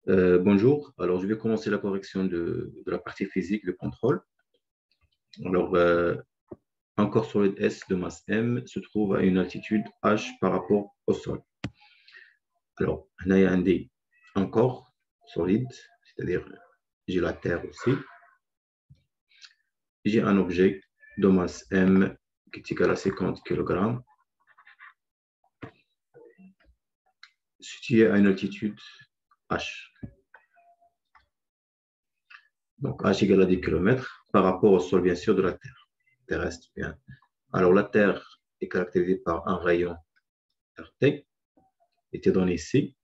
Bonjour, alors je vais commencer la correction de la partie physique de contrôle. Alors, un corps solide S de masse M se trouve à une altitude H par rapport au sol. Alors, on a un corps solide, c'est-à-dire j'ai la Terre aussi. J'ai un objet de masse M qui est égal à 50 kg, situé à une altitude H. Donc, H égale à 10 km par rapport au sol, bien sûr, de la Terre terrestre. Bien. Alors, la Terre est caractérisée par un rayon RT, était donné ici.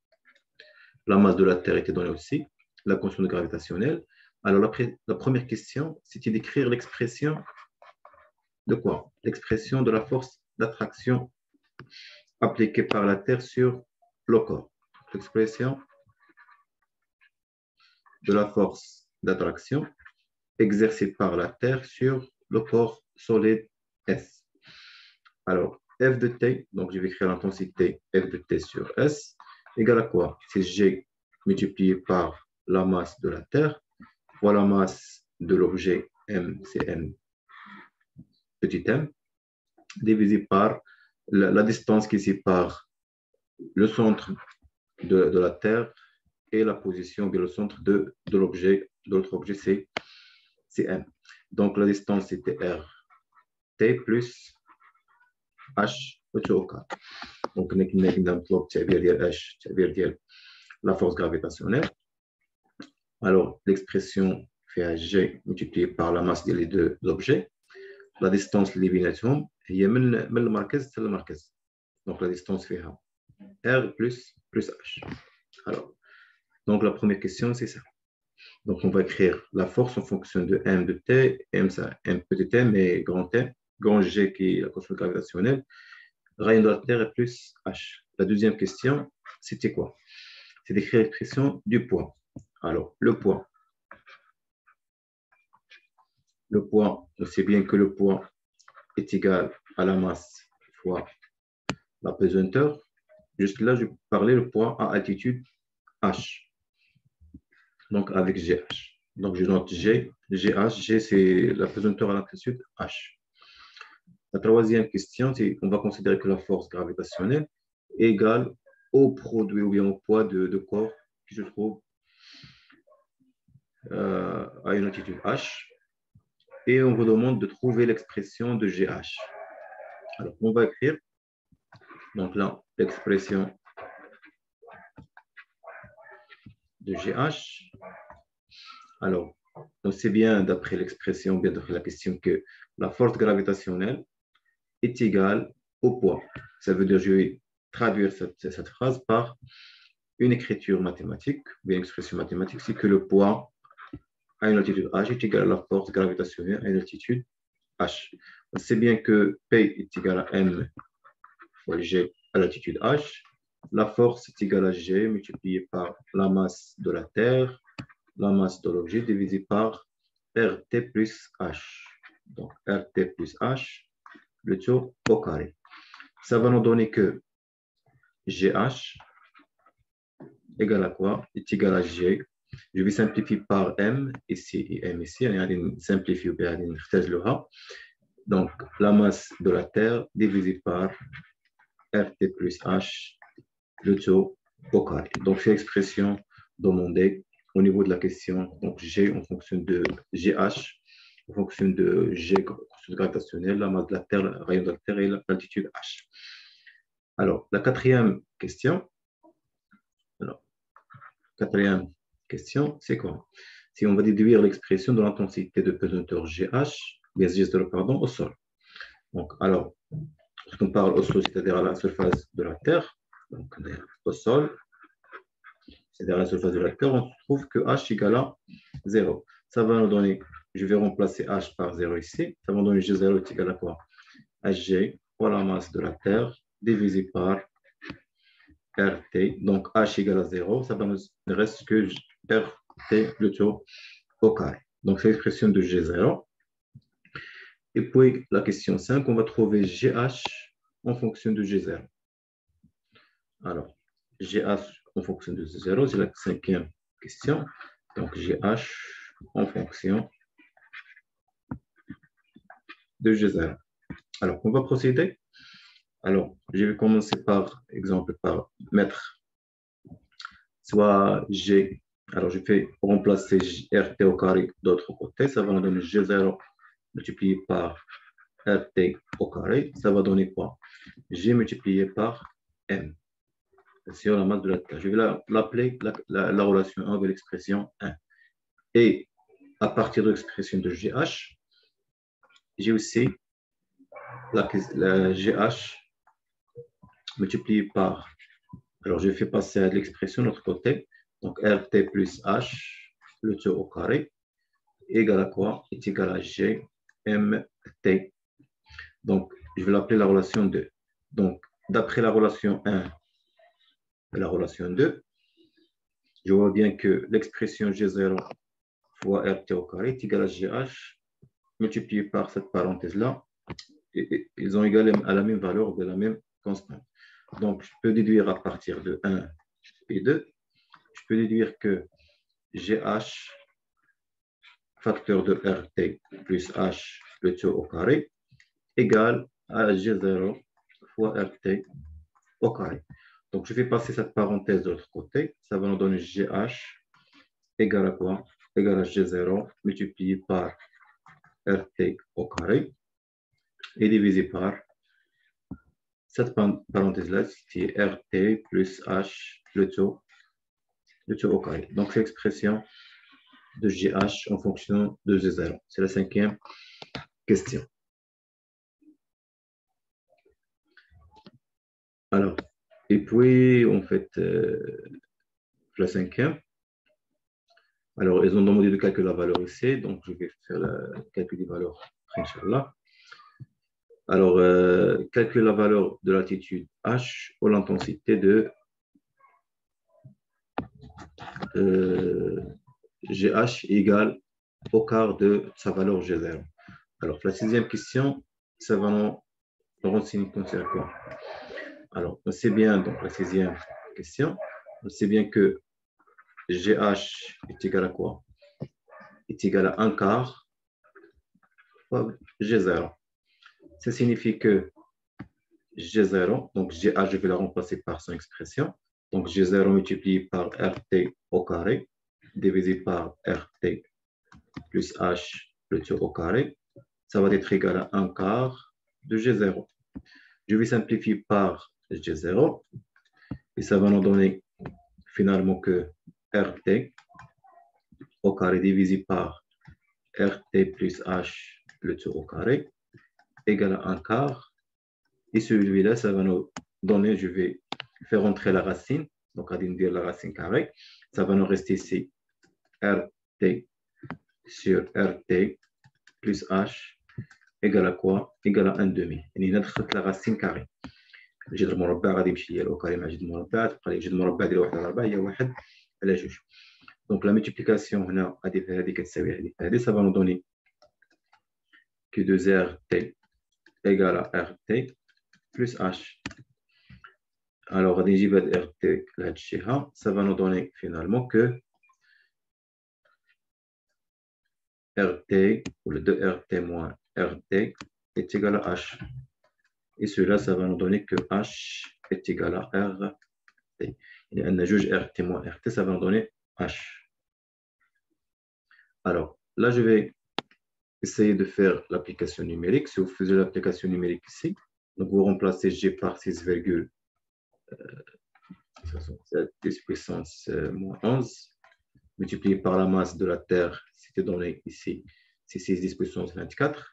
La masse de la Terre était donnée aussi. La constante gravitationnelle. Alors, la première question, c'était d'écrire l'expression de quoi? L'expression de la force d'attraction appliquée par la Terre sur le corps. L'expression de la force d'attraction exercée par la Terre sur le corps solide S. Alors, F de T, donc je vais écrire l'intensité F de T sur S, égale à quoi? C'est G multiplié par la masse de la Terre, fois la masse de l'objet M, c'est M, petit m, divisé par la distance qui sépare le centre de la Terre et la position, bien le centre de l'objet, de l'autre objet, c'est M. Donc, la distance, c'était R, T plus H au carré. Donc, la force gravitationnelle. Alors, l'expression fait G multiplié par la masse des deux objets. La distance l'élimination, donc la distance fait R plus H. Alors, donc la première question, c'est ça. Donc, on va écrire la force en fonction de M de T, M, ça, M petit m et grand T, grand G qui est la constante gravitationnelle, rayon de la Terre plus H. La deuxième question, c'était quoi? C'est d'écrire l'expression du poids. Alors, le poids. Le poids, on sait bien que le poids est égal à la masse fois la pesanteur. Jusque là, je parlais le poids à altitude H. Donc, avec GH. Donc, je note G, GH, G, c'est la pesanteur à l'altitude H. La troisième question, c'est qu'on va considérer que la force gravitationnelle est égale au produit ou bien au poids de corps qui se trouve à une altitude H. Et on vous demande de trouver l'expression de GH. Alors, on va écrire, donc là, l'expression de GH. Alors, on sait bien, d'après l'expression, bien d'après la question, que la force gravitationnelle est égale au poids. Ça veut dire, je vais traduire cette phrase par une écriture mathématique, ou bien une expression mathématique, c'est que le poids à une altitude H est égal à la force gravitationnelle à une altitude H. On sait bien que P est égal à M fois G à l'altitude H. La force est égale à G multiplié par la masse de la Terre, la masse de l'objet divisé par RT plus H. Donc, RT plus H, le tout au carré. Ça va nous donner que GH égale à quoi? Est égal à G. Je vais simplifier par M ici et M ici. On simplifie ou bien on donc, la masse de la Terre divisé par RT plus H, le tout au carré. Donc, c'est l'expression demandée au niveau de la question. Donc, G en fonction de GH, en fonction de G gravitationnelle, la masse de la Terre, le rayon de la Terre et l'altitude H. Alors, la quatrième question. C'est quoi? Si on va déduire l'expression de l'intensité de pesanteur GH, bien G0, pardon, au sol. Donc, alors, lorsqu'on parle au sol, c'est-à-dire à la surface de la Terre, donc au sol, c'est-à-dire à la surface de la Terre, on trouve que H égale à 0. Ça va nous donner, je vais remplacer H par 0 ici, ça va nous donner G0 est égal à quoi? Hg fois la masse de la Terre divisé par RT. Donc, H égale à 0, ça va nous reste que RT plutôt au carré. Donc, c'est l'expression de G0. Et puis, la question 5, on va trouver GH en fonction de G0. Alors, GH en fonction de 0, c'est la cinquième question. Donc, GH en fonction de G0. Alors, on va procéder. Alors, je vais commencer par exemple, par mettre soit G. Alors, je fais remplacer RT au carré d'autre côté. Ça va nous donner G0 multiplié par RT au carré. Ça va donner quoi? G multiplié par M. Sur la masse de la Terre. Je vais l'appeler la relation 1 de l'expression 1. Et à partir de l'expression de GH, j'ai aussi la GH multiplié par, alors je fais passer à l'expression de l'autre côté, donc RT plus H, le tout au carré, égale à quoi? Est égal à G, MT. Donc, je vais l'appeler la relation 2. Donc, d'après la relation 1 et la relation 2, je vois bien que l'expression G0 fois RT au carré est égal à GH multiplié par cette parenthèse-là. Et ils ont égalé à la même valeur de la même constante. Donc, je peux déduire à partir de 1 et 2, je peux déduire que GH facteur de RT plus H le tout au carré égale à G0 fois RT au carré. Donc, je vais passer cette parenthèse de l'autre côté. Ça va nous donner GH égale à quoi? Égale à G0 multiplié par RT au carré et divisé par cette parenthèse-là, qui est RT plus H le tout au carré. Donc, c'est l'expression de GH en fonction de G0. C'est la 5e question. Alors, et puis, en fait, la 5e. Alors, ils ont demandé de calculer la valeur ici, donc je vais faire le calcul des valeurs, Inch'Allah. Alors, calculer la valeur de l'altitude H ou l'intensité de GH égale au quart de sa valeur G0. Alors, la 6e question, ça va nous renseigner concernant quoi? Alors, on sait bien, donc la 6e question, on sait bien que GH est égal à quoi? Est égal à 1 quart fois G0. Ça signifie que G0, donc GH, je vais la remplacer par son expression. Donc G0 multiplié par RT au carré, divisé par RT plus H le tout au carré, ça va être égal à 1 quart de G0. Je vais simplifier par G0 et ça va nous donner finalement que RT au carré divisé par RT plus H le tout au carré égale à 1 quart. Et celui-là, ça va nous donner, je vais faire entrer la racine, donc à dire la racine carrée. Ça va nous rester ici RT sur RT plus H égale à quoi? Égale à 1 demi. يعني ندخل la racine carrée. الجذر المربع غادي يمشي لو كاري مع جذر المربع تبقى لي جذر المربع ديال 1 على 4 هي 1 على 2. دونك لا ملتيبليكاسيون هنا غادي في هذه كتساوي هذه في هذه. Ça va nous donner que 2RT égale à RT plus H. Alors, نجيب هاد RT لهاد الجهة, ça va nous donner finalement que RT, ou le 2RT moins RT est égal à H. Et cela, ça va nous donner que H est égal à RT. Et un juge RT moins RT, ça va nous donner H. Alors, là, je vais essayer de faire l'application numérique. Si vous faisiez l'application numérique ici, donc vous remplacez G par 6,67 10 puissance moins 11, multiplié par la masse de la Terre, c'était donné ici, c'est 6 10 puissance 24.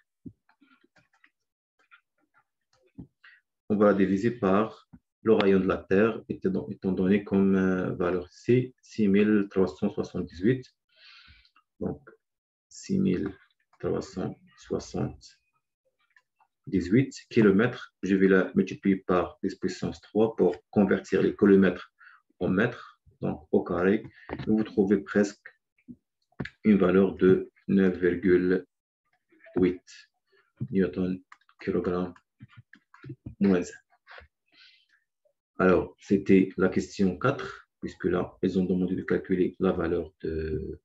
On va la diviser par le rayon de la Terre, étant donné comme valeur C, 6378. Donc, 6378 km. Je vais la multiplier par 10 puissance 3 pour convertir les kilomètres en mètres, donc au carré. Vous trouvez presque une valeur de 9,8 newton kilogramme moins 1. Alors, c'était la question 4. puisque là, ils ont demandé de calculer la valeur de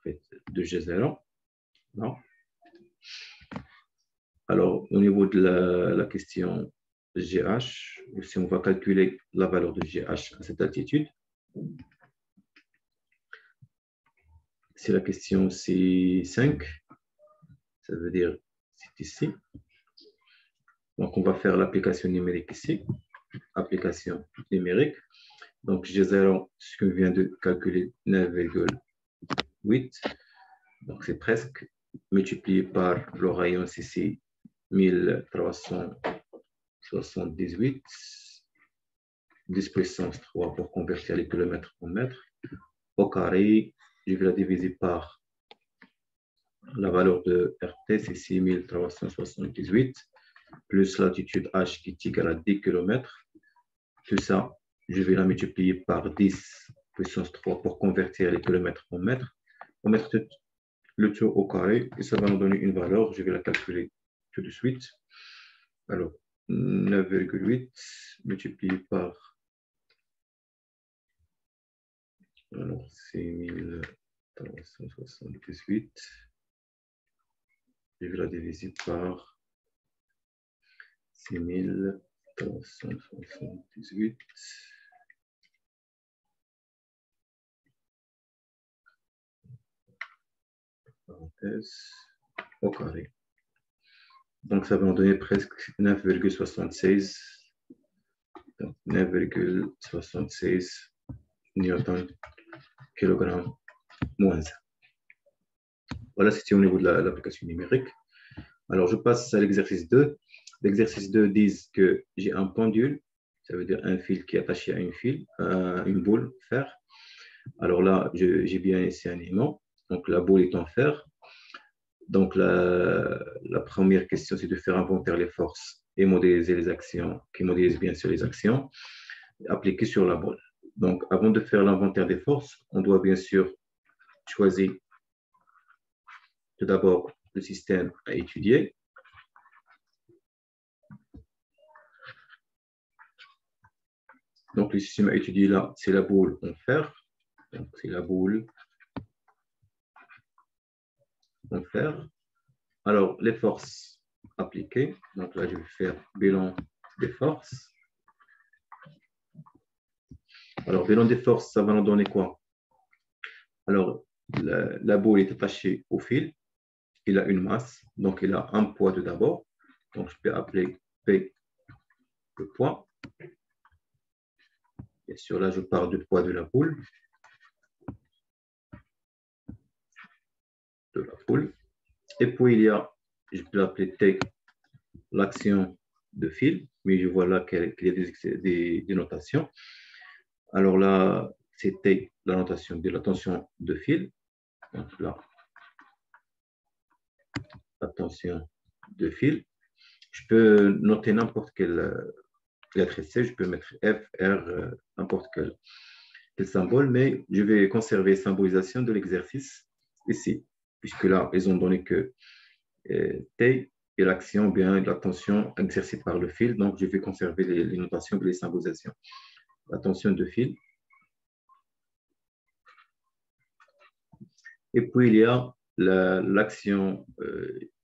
G0. Non. Alors, au niveau de la question GH, si on va calculer la valeur de GH à cette altitude, si la question c'est 5, ça veut dire c'est ici. Donc, on va faire l'application numérique ici, application numérique. Donc, G0, ce que vient de calculer, 9,8. Donc, c'est presque multiplié par le rayon ici, 1378, 10 puissance 3 pour convertir les kilomètres en mètres. Au carré, je vais la diviser par la valeur de RT, c'est 6378, plus l'altitude H qui est égale à 10 km. Tout ça, je vais la multiplier par 10 puissance 3 pour convertir les kilomètres en mètres. On va mettre le tout au carré et ça va nous donner une valeur. Je vais la calculer tout de suite. Alors, 9,8 multiplié par, alors, 6378. Je vais la diviser par 6378. Parenthèse au carré. Donc, ça va nous donner presque 9,76. 9,76 newton kilogramme moins 1. Voilà, c'était au niveau de l'application numérique. Alors, je passe à l'exercice 2. L'exercice 2 dit que j'ai un pendule, ça veut dire un fil qui est attaché à une boule fer. Alors là, j'ai bien ici un aimant. Donc, la boule est en fer. Donc, la première question, c'est de faire inventaire les forces et modéliser les actions, qui modélisent bien sûr les actions appliquées sur la boule. Donc, avant de faire l'inventaire des forces, on doit bien sûr choisir tout d'abord le système à étudier. Donc, le système à étudier là, c'est la boule en fer. Donc, c'est la boule en fer. Alors, les forces appliquées. Donc, là, je vais faire bilan des forces. Alors, bilan des forces, ça va nous donner quoi? Alors, la boule est attachée au fil. Il a une masse, donc il a un poids tout d'abord. Donc, je peux appeler P le poids. Bien sûr, là, je parle du poids de la boule. Et puis, il y a, je peux l'appeler T, l'action de fil, mais je vois là qu'il y a des notations. Alors là, c'est T, la notation de la tension de fil. Donc là, la tension de fil. Je peux noter n'importe quelle lettre C, je peux mettre F, R, n'importe quel symbole, mais je vais conserver la symbolisation de l'exercice ici, puisque là, ils ont donné que T est l'action bien la tension exercée par le fil, donc je vais conserver les notations et les symbolisations. La tension de fil. Et puis, il y a l'action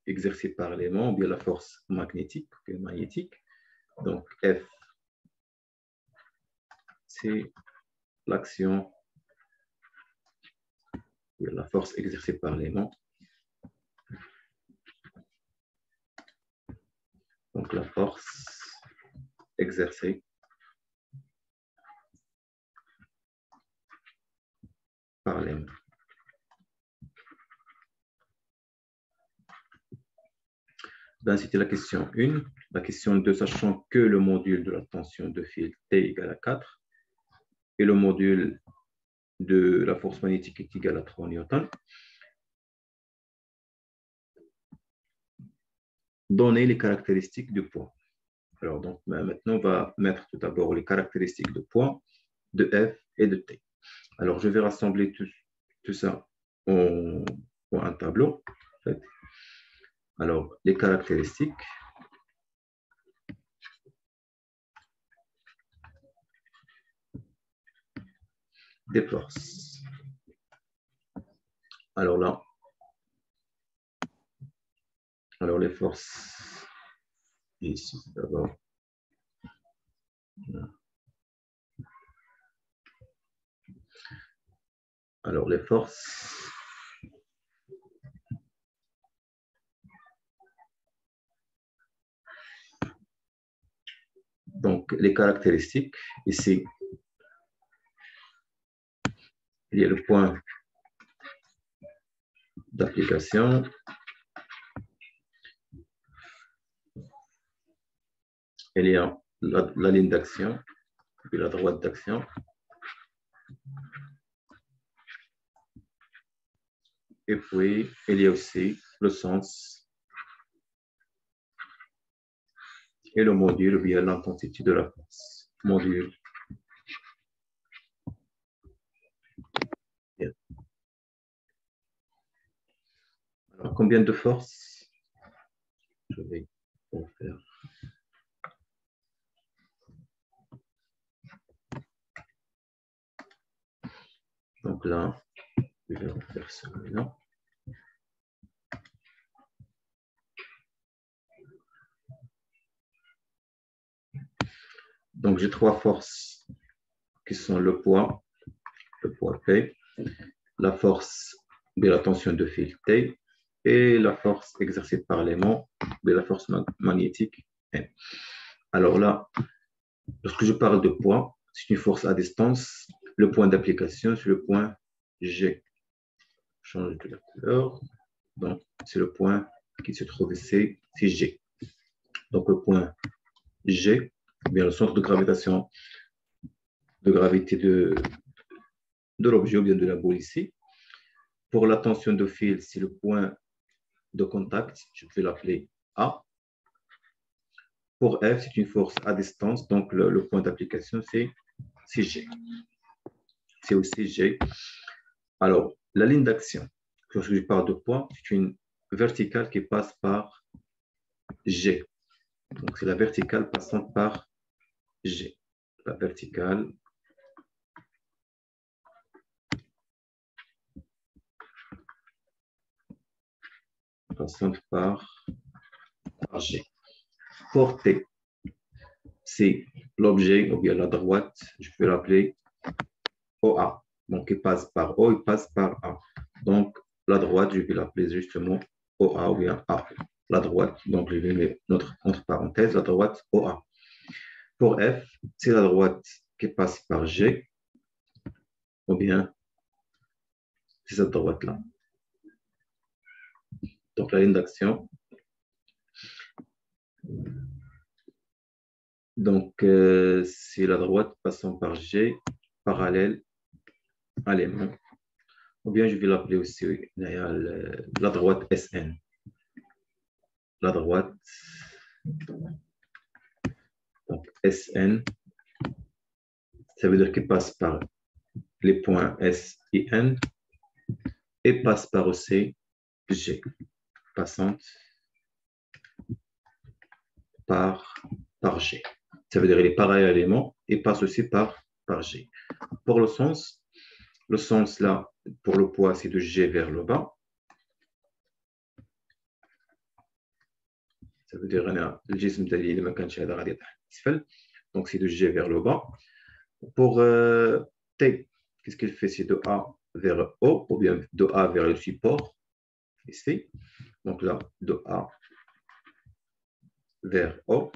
exercée par l'élément, bien la force magnétique. Donc, F, c'est l'action, la force exercée par l'élément. Donc, la force exercée par l'élément. Ben, c'était la question 1. La question 2, sachant que le module de la tension de fil T égale à 4 et le module de la force magnétique est égal à 3 newtons. Donner les caractéristiques du poids. Alors, donc, maintenant, on va mettre tout d'abord les caractéristiques de poids, de F et de T. Alors, je vais rassembler tout ça en un tableau. En fait. Alors, les caractéristiques. des forces. Alors là, alors les forces, ici d'abord. Alors les forces. Donc les caractéristiques, ici, il y a le point d'application. Il y a la ligne d'action, puis la droite d'action. Et puis, il y a aussi le sens et le module via l'intensité de la force. Module. Bien. Alors, combien de forces? Je vais en faire. Donc là, je vais refaire celui-là. Donc, j'ai trois forces qui sont le poids P, la force de la tension de fil T et la force exercée par l'aimant de la force magnétique M. Alors là, lorsque je parle de poids, c'est une force à distance. Le point d'application, c'est le point G. Je change de la couleur. Donc, c'est le point qui se trouve ici, c'est G. Donc, le point G, bien le centre de gravitation, de gravité de l'objet ou bien de la boule ici. Pour la tension de fil, c'est le point de contact, je vais l'appeler A. Pour F, c'est une force à distance, donc le point d'application, c'est G. C'est aussi G. Alors, la ligne d'action, lorsque je parle de poids, c'est une verticale qui passe par G. Donc, c'est la verticale passant par G. La verticale passant par G. Pour T, c'est l'objet, ou bien la droite, je peux l'appeler OA. Donc, il passe par O, il passe par A. Donc, la droite, je vais l'appeler justement OA ou bien A. La droite, donc je vais mettre notre entre parenthèses, la droite OA. Pour F, c'est la droite qui passe par G, ou bien c'est cette droite-là. Donc, la ligne d'action. Donc, c'est la droite passant par G, parallèle à l'aimant. Ou bien je vais l'appeler aussi la droite SN. La droite, donc SN, ça veut dire qu'il passe par les points S et N et passe par aussi G, passante par G. Ça veut dire qu'il est pareil à l'aimant et passe aussi par G. Pour le sens là, pour le poids, c'est de G vers le bas. Ça veut dire le جسم ديالي اللي ما كانش هذا غادي يطيح اسفل. Donc c'est de G vers le bas. Pour T, qu'est-ce qu'il fait? C'est de A vers O ou bien de A vers le support ici. Donc là, de A vers O.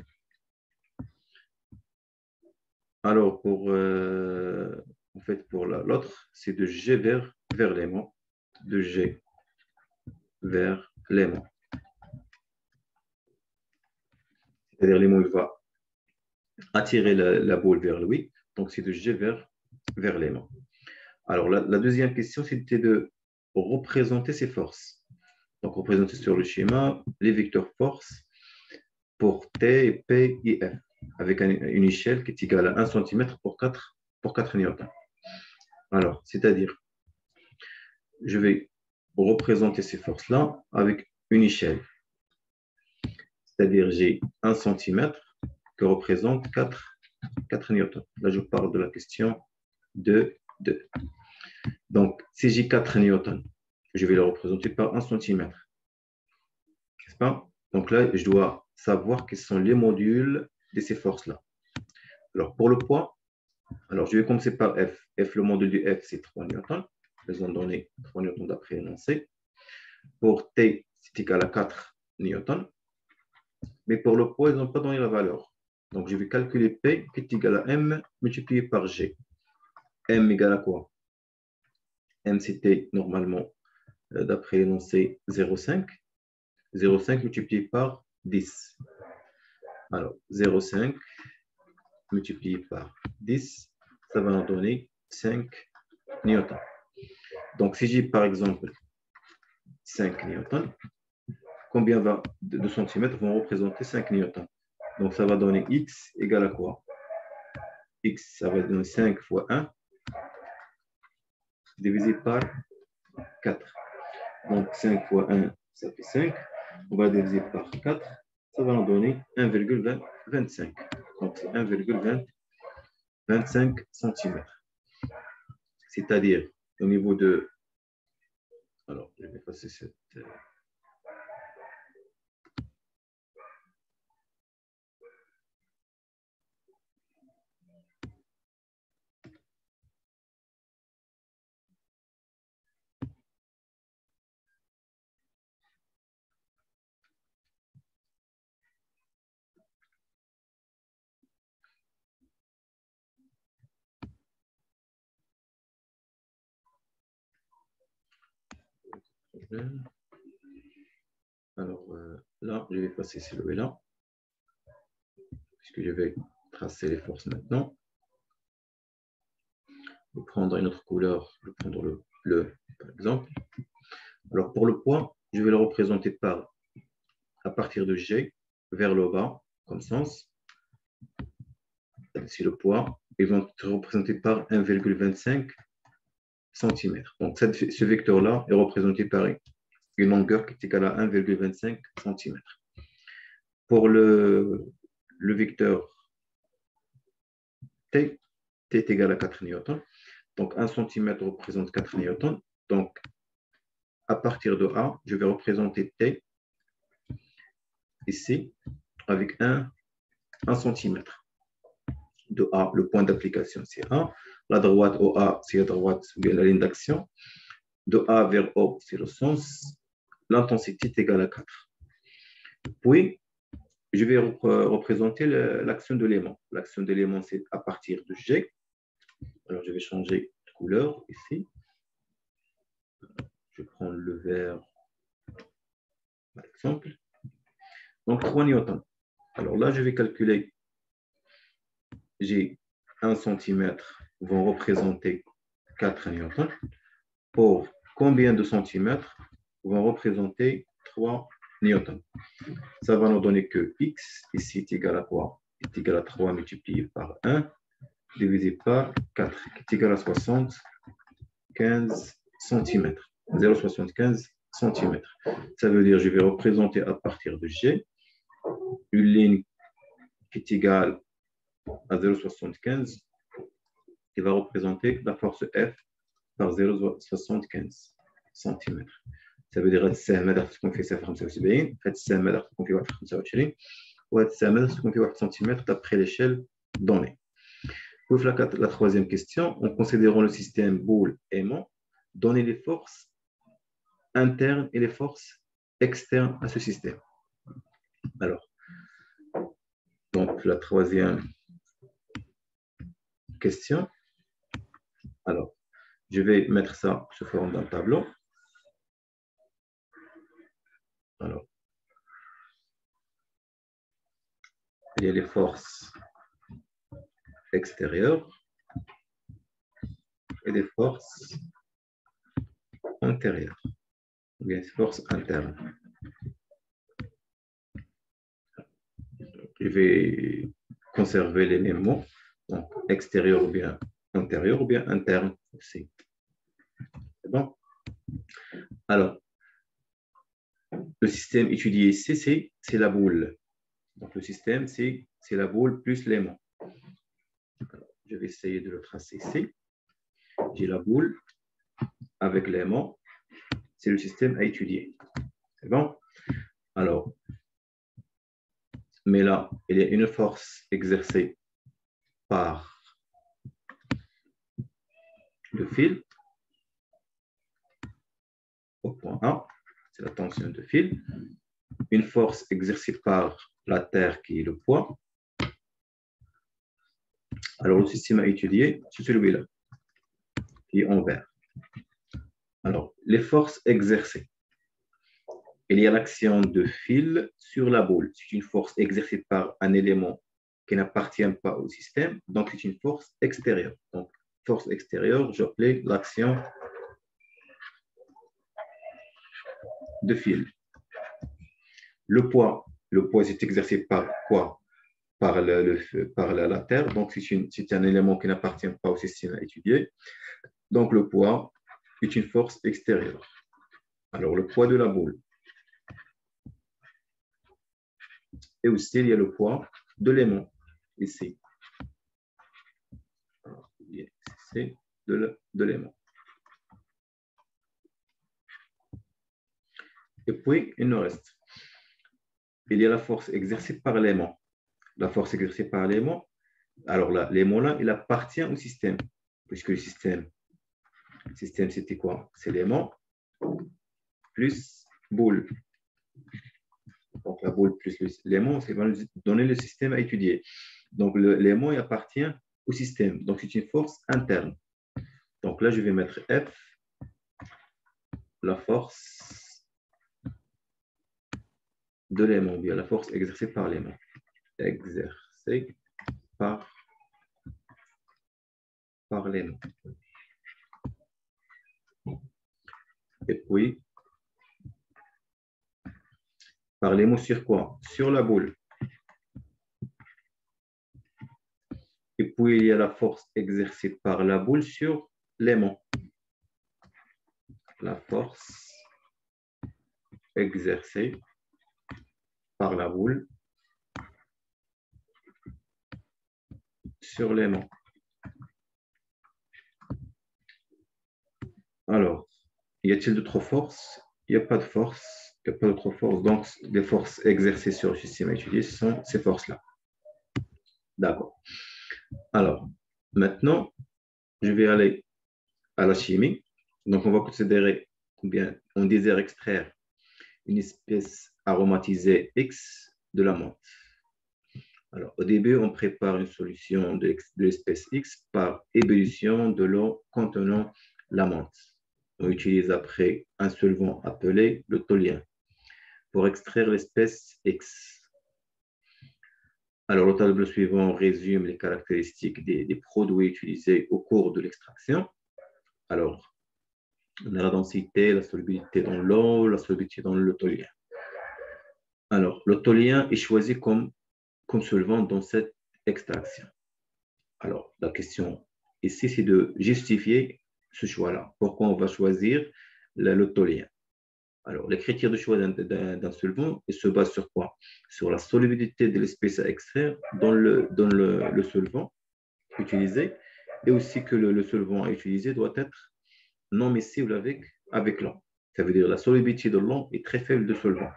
Alors pour en fait pour l'autre, c'est de G vers l'aimant, de G vers l'aimant. C'est-à-dire l'aimant il va attirer la boule vers lui, donc c'est de G vers l'aimant. Alors la deuxième question, c'était de représenter ces forces. Donc représenter sur le schéma les vecteurs force pour T, P et F, avec une échelle qui est égale à 1 cm pour 4 newtons. Alors, c'est-à-dire, je vais représenter ces forces-là avec une échelle. C'est-à-dire, j'ai 1 cm qui représente 4 newtons. Là, je parle de la question de 2. Donc, si j'ai 4 newtons, je vais le représenter par 1 cm. N'est-ce pas? Donc là, je dois savoir quels sont les modules de ces forces-là. Alors, pour le poids, alors je vais commencer par F. F, le module du F, c'est 3 newtons. Ils ont donné 3 newtons d'après énoncé. Pour T, c'est égal à 4 newtons. Mais pour le poids, ils n'ont pas donné la valeur. Donc, je vais calculer P qui est égal à M multiplié par G. M égale à quoi? M, c'était normalement, d'après l'énoncé, 0,5. 0,5 multiplié par 10. Alors, 0,5 multiplié par 10, ça va nous donner 5 newtons. Donc, si j'ai par exemple 5 newtons, combien de centimètres vont représenter 5 newtons? Donc, ça va donner X égale à quoi? X, ça va donner 5 fois 1 divisé par 4. Donc, 5 fois 1, ça fait 5. On va diviser par 4. Ça va nous donner 1,25. Donc, c'est 1,25 cm. C'est-à-dire, au niveau de... Alors, je vais passer cette... Alors, là, je vais passer celui-là, puisque je vais tracer les forces maintenant. Je vais prendre une autre couleur, je vais prendre le bleu, par exemple. Alors, pour le poids, je vais le représenter par, à partir de G, vers le bas, comme sens. C'est le poids. Ils vont être représentés par 1,25 cm. Donc, ce vecteur-là est représenté par une longueur qui est égale à 1,25 cm. Pour le vecteur T, T est égal à 4 newtons. Donc, 1 cm représente 4 newtons. Donc, à partir de A, je vais représenter T ici avec 1 cm. De A, le point d'application, c'est A. La droite OA, c'est la droite, ou bien la ligne d'action. De A vers O, c'est le sens. L'intensité est égale à 4. Puis, je vais représenter l'action de l'aimant. L'action de l'aimant, c'est à partir de G. Alors, je vais changer de couleur ici. Je prends le vert, par exemple. Donc, 3 newtons. Alors là, je vais calculer. J'ai 1 cm vont représenter 4 newtons. Pour combien de centimètres vont représenter 3 newtons? Ça va nous donner que X, ici, est égal à quoi? Est égal à 3 multiplié par 1, divisé par 4, qui est égal à 75 cm. 0,75 cm. Ça veut dire que je vais représenter à partir de G une ligne qui est égale à 0,75 qui va représenter la force F par 0,75 cm. Ça veut dire que السهم هذا تكون فيه 0,75 هذا السهم هذا تكون فيه 1,25 وهذا السهم هذا تكون فيه 1 cm d'après l'échelle donnée. Pour la troisième question, en considérant le système Boulle-aimant, donnez les forces internes et les forces externes à ce système. Alors, donc la troisième question. Alors, je vais mettre ça sous forme d'un tableau. Alors, il y a les forces extérieures et des forces intérieures, ou bien des forces internes. Je vais conserver les mêmes mots, donc extérieur ou bien intérieur ou bien interne aussi. C'est bon? Alors, le système étudié ici, c'est la boule. Donc, le système, c'est la boule plus l'aimant. Je vais essayer de le tracer ici. j'ai la boule avec l'aimant. C'est le système à étudier. C'est bon? Alors, mais là, il y a une force exercée par le fil au point A, c'est la tension de fil. Une force exercée par la terre qui est le poids. Alors, le système à étudier, c'est celui-là, qui est en vert. Alors, les forces exercées. Il y a l'action de fil sur la boule. C'est une force exercée par un élément qui n'appartient pas au système, donc c'est une force extérieure. Donc, force extérieure, j'appelais l'action de fil. Le poids c'est exercé par quoi? Par la terre, donc c'est un élément qui n'appartient pas au système à étudier. Donc, le poids est une force extérieure. Alors, le poids de la boule. Et aussi, il y a le poids de l'aimant, ici. C'est de l'aimant. Et puis, il nous reste. Il y a la force exercée par l'aimant. La force exercée par l'aimant, alors là, l'aimant là, il appartient au système. Puisque le système c'était quoi? C'est l'aimant plus boule. Donc, la boule plus l'aimant, c'est va nous donner le système à étudier. Donc, l'aimant, il appartient au système. Donc, c'est une force interne. Donc, là, je vais mettre F, la force de l'aimant, bien la force exercée par l'aimant. Exercée par l'aimant. Et puis, par l'aimant sur quoi? Sur la boule. Et puis, il y a la force exercée par la boule sur l'aimant. La force exercée par la boule sur l'aimant. Alors, y a-t-il d'autres forces? Il n'y a pas de force. Il n'y a pas d'autres forces. Donc, les forces exercées sur le système à étudier sont ces forces-là. D'accord. Alors, maintenant, je vais aller à la chimie. Donc, on va considérer, ou bien on désire extraire une espèce aromatisée X de la menthe. Alors, au début, on prépare une solution de l'espèce X par ébullition de l'eau contenant la menthe. On utilise après un solvant appelé le toluen pour extraire l'espèce X. Alors, le tableau suivant résume les caractéristiques des produits utilisés au cours de l'extraction. Alors, on a la densité, la solubilité dans l'eau, la solubilité dans le toluen. Alors, le toluen est choisi comme solvant dans cette extraction. Alors, la question ici, c'est de justifier ce choix-là. Pourquoi on va choisir le toluen? Alors, les critères de choix d'un solvant se basent sur quoi? Sur la solubilité de l'espèce à extraire dans le solvant utilisé et aussi que le solvant à utiliser doit être non miscible avec l'eau. Ça veut dire la solubilité de l'eau est très faible de solvant.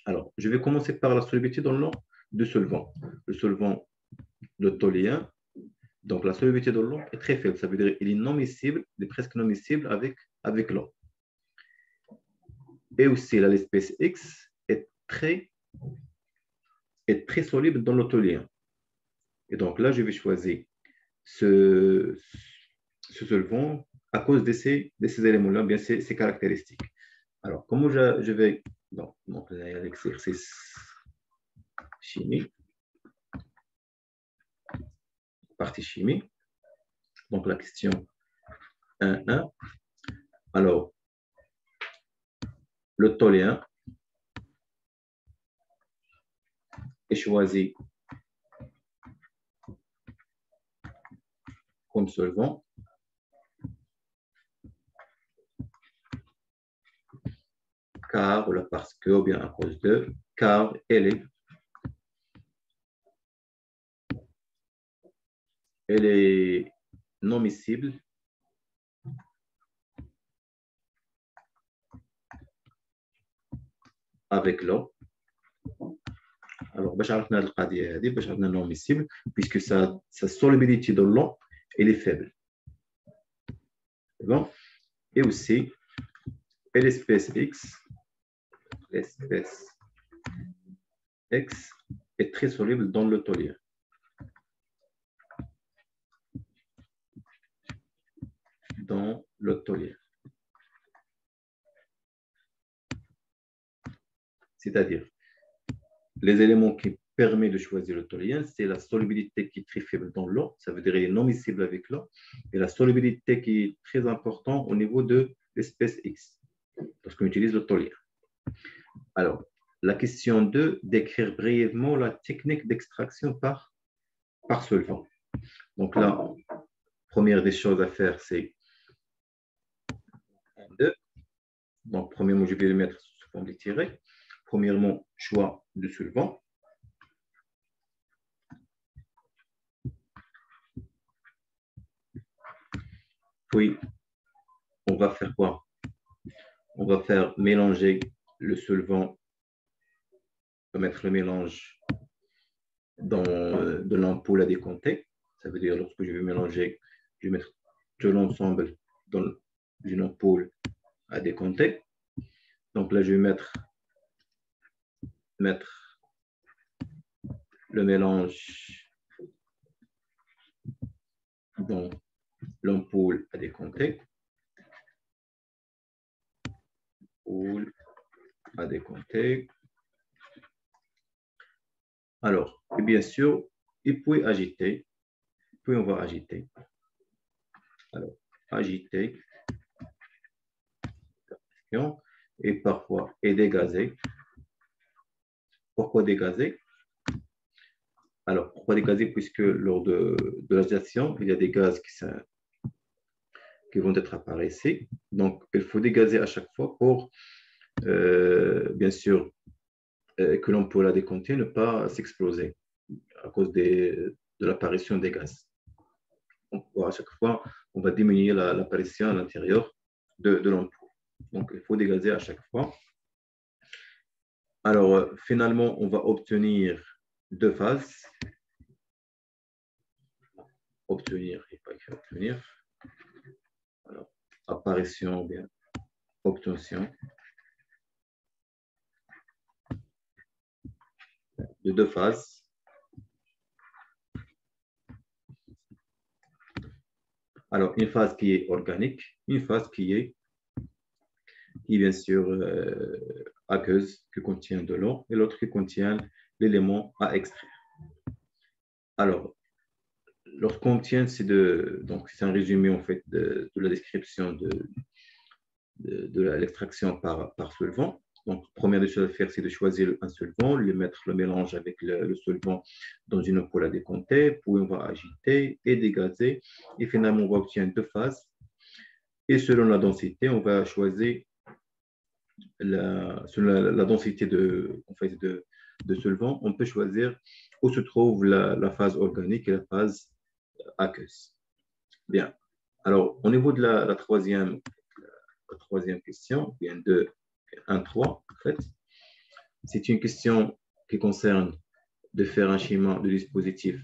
Alors, je vais commencer par la solubilité dans l'eau de solvant. Le solvant, le toluen, donc la solubilité de l'eau est très faible. Ça veut dire qu'il est non miscible, il est presque non miscible avec l'eau. Et aussi, l'espèce X est très soluble dans le toluen. Et donc là, je vais choisir ce solvant à cause de ces éléments-là, bien ces caractéristiques. Alors, comment je vais... Donc l'exercice chimie, partie chimie. Donc, la question 1.1. Alors, le toluen est choisi comme solvant car, ou parce que, ou bien à cause de, car elle est non miscible avec l'eau. Alors, باش عرفنا هذه القضية هذه باش عرفنا non miscible puisque sa solubilité dans l'eau elle est faible. Bon. Et aussi l'espèce X est très soluble dans le toluène. Dans le toluène. C'est-à-dire, les éléments qui permettent de choisir le toluène, c'est la solubilité qui est très faible dans l'eau, ça veut dire qu'il est non miscible avec l'eau, et la solubilité qui est très importante au niveau de l'espèce X, lorsqu'on utilise le toluène. Alors, la question 2, décrire brièvement la technique d'extraction par solvant. Donc là, première des choses à faire, c'est 2. Donc, premièrement, je vais le mettre sous forme de tiré. Premièrement, choix de solvant. Puis, on va faire quoi? On va faire mélanger le solvant. On va mettre le mélange dans de l'ampoule à décompter. Ça veut dire, lorsque je vais mélanger, je vais mettre tout l'ensemble dans une ampoule à décompter. Donc là, je vais mettre le mélange dans l'ampoule à décompter. Ampoule à décompter. Alors, et bien sûr, et puis agiter. Puis on va agiter. Alors, agiter. Et parfois, et dégazer. Pourquoi dégazer? Alors, pourquoi dégazer? Puisque lors de l'agitation, il y a des gaz qui vont être apparus ici. Donc, il faut dégazer à chaque fois pour, bien sûr, que l'ampoule à décompter ne pas s'exploser à cause de l'apparition des gaz. Donc, à chaque fois, on va diminuer l'apparition à l'intérieur de l'ampoule. Donc, il faut dégazer à chaque fois. Alors, finalement, on va obtenir 2 phases. Obtenir, et pas écrit obtenir. Alors, apparition, bien, obtention de 2 phases. Alors, une phase qui est organique, une phase qui est bien sûr aqueuse, qui contient de l'eau, et l'autre qui contient l'élément à extraire. Alors, lorsqu'on obtient donc c'est un résumé en fait de la description de l'extraction par solvant. Donc, première des choses à faire, c'est de choisir un solvant, lui mettre le mélange avec le solvant dans une ampoule à décompter, puis on va agiter et dégazer, et finalement, on va obtenir 2 phases. Et selon la densité, on va choisir selon la densité de solvant, on peut choisir où se trouve la phase organique et la phase aqueuse. Bien. Alors, au niveau de la troisième question, bien 1-3, en fait, c'est une question qui concerne de faire un schéma de dispositif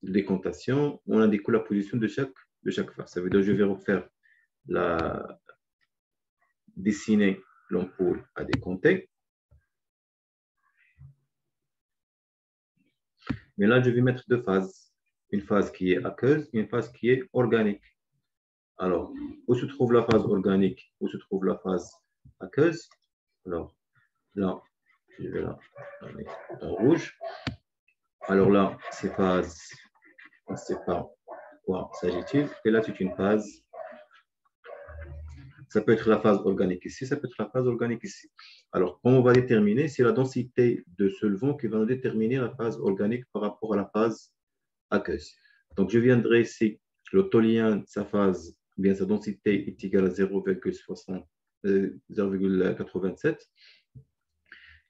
de décantation. On indique la position de chaque phase. Ça veut dire que je vais refaire dessiner l'ampoule à décompter. Mais là, je vais mettre 2 phases. Une phase qui est aqueuse et une phase qui est organique. Alors, où se trouve la phase organique? Où se trouve la phase aqueuse? Alors, là, je vais là, en rouge. Alors là, ces phases, on ne sait pas quoi s'agit-il. Et là, c'est une phase. Ça peut être la phase organique ici, ça peut être la phase organique ici. Alors, comment on va déterminer? C'est la densité de solvant qui va nous déterminer la phase organique par rapport à la phase aqueuse. Donc, je viendrai ici, le toluène, sa phase, bien sa densité est égale à 0,87.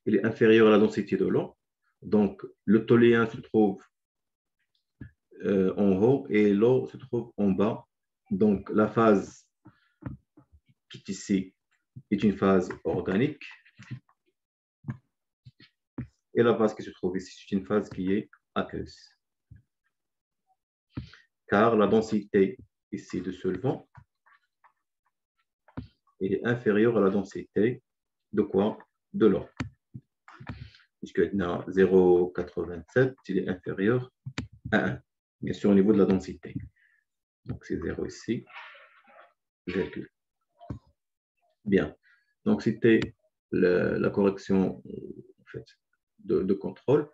Il est inférieur à la densité de l'eau. Donc, le toluène se trouve en haut et l'eau se trouve en bas. Donc, la phase qui est ici est une phase organique. Et la phase qui se trouve ici, c'est une phase qui est aqueuse. Car la densité ici de solvant est inférieure à la densité de quoi? De l'eau. Puisque 0,87, il est inférieur à 1. Bien sûr, au niveau de la densité. Donc, c'est 0 ici, virgule. Bien. Donc, c'était la correction en fait, de contrôle.